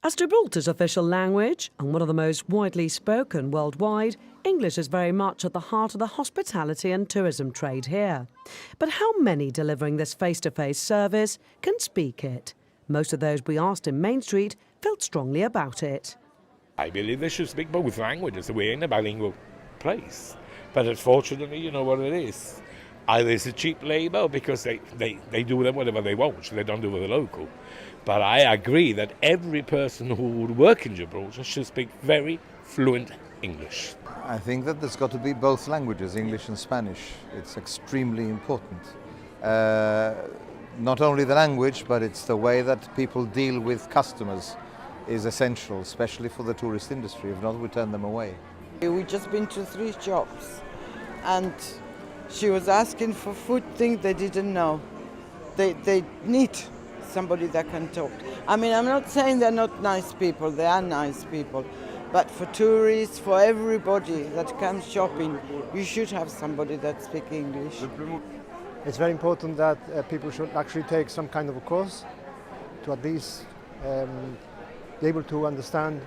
As Gibraltar's official language and one of the most widely spoken worldwide, English is very much at the heart of the hospitality and tourism trade here. But how many delivering this face-to-face service can speak it? Most of those we asked in Main Street felt strongly about it. I believe they should speak both languages. We're in a bilingual place. But unfortunately, you know what it is. Either it's a cheap labour because they do them whatever they want, so they don't do with the local. But I agree that every person who would work in Gibraltar should speak very fluent English. I think that there's got to be both languages, English and Spanish. It's extremely important. Not only the language, but it's the way that people deal with customers is essential, especially for the tourist industry. If not, we turn them away. We've just been to 3 shops and she was asking for food things they didn't know. They need somebody that can talk. I mean, I'm not saying they're not nice people, they are nice people. But for tourists, for everybody that comes shopping, you should have somebody that speaks English. It's very important that people should actually take some kind of a course to at least be able to understand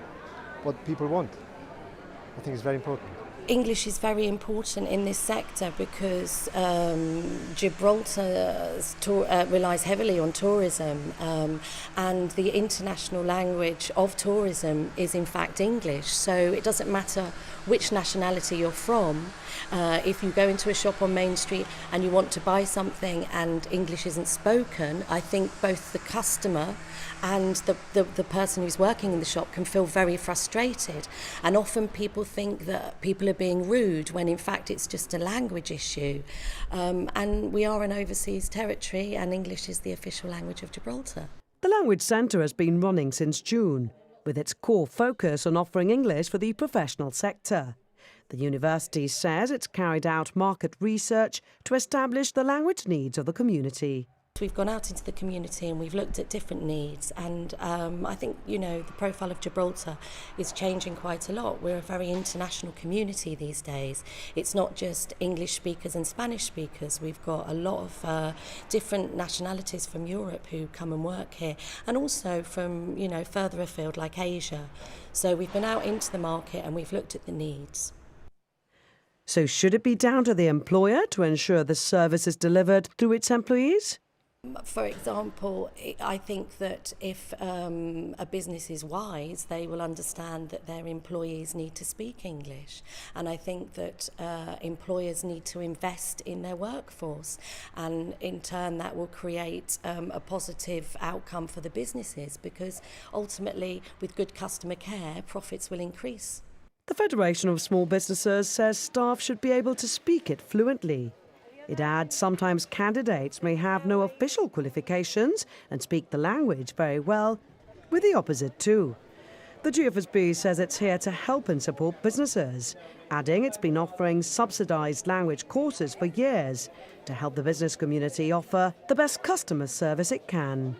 what people want. I think it's very important. English is very important in this sector because Gibraltar relies heavily on tourism and the international language of tourism is in fact English. So it doesn't matter which nationality you're from. If you go into a shop on Main Street and you want to buy something and English isn't spoken, I think both the customer and the person who's working in the shop can feel very frustrated. And often people think that people are being rude when in fact it's just a language issue. And we are an overseas territory and English is the official language of Gibraltar. The Language Centre has been running since June, with its core focus on offering English for the professional sector. The university says it's carried out market research to establish the language needs of the community. We've gone out into the community and we've looked at different needs and I think, you know, the profile of Gibraltar is changing quite a lot. We're a very international community these days. It's not just English speakers and Spanish speakers. We've got a lot of different nationalities from Europe who come and work here and also from, you know, further afield like Asia. So we've been out into the market and we've looked at the needs. So should it be down to the employer to ensure the service is delivered through its employees? For example, I think that if a business is wise, they will understand that their employees need to speak English. And I think that employers need to invest in their workforce. And in turn, that will create a positive outcome for the businesses because ultimately, with good customer care, profits will increase. The Federation of Small Businesses says staff should be able to speak it fluently. It adds sometimes candidates may have no official qualifications and speak the language very well, with the opposite too. The GFSB says it's here to help and support businesses, adding it's been offering subsidised language courses for years to help the business community offer the best customer service it can.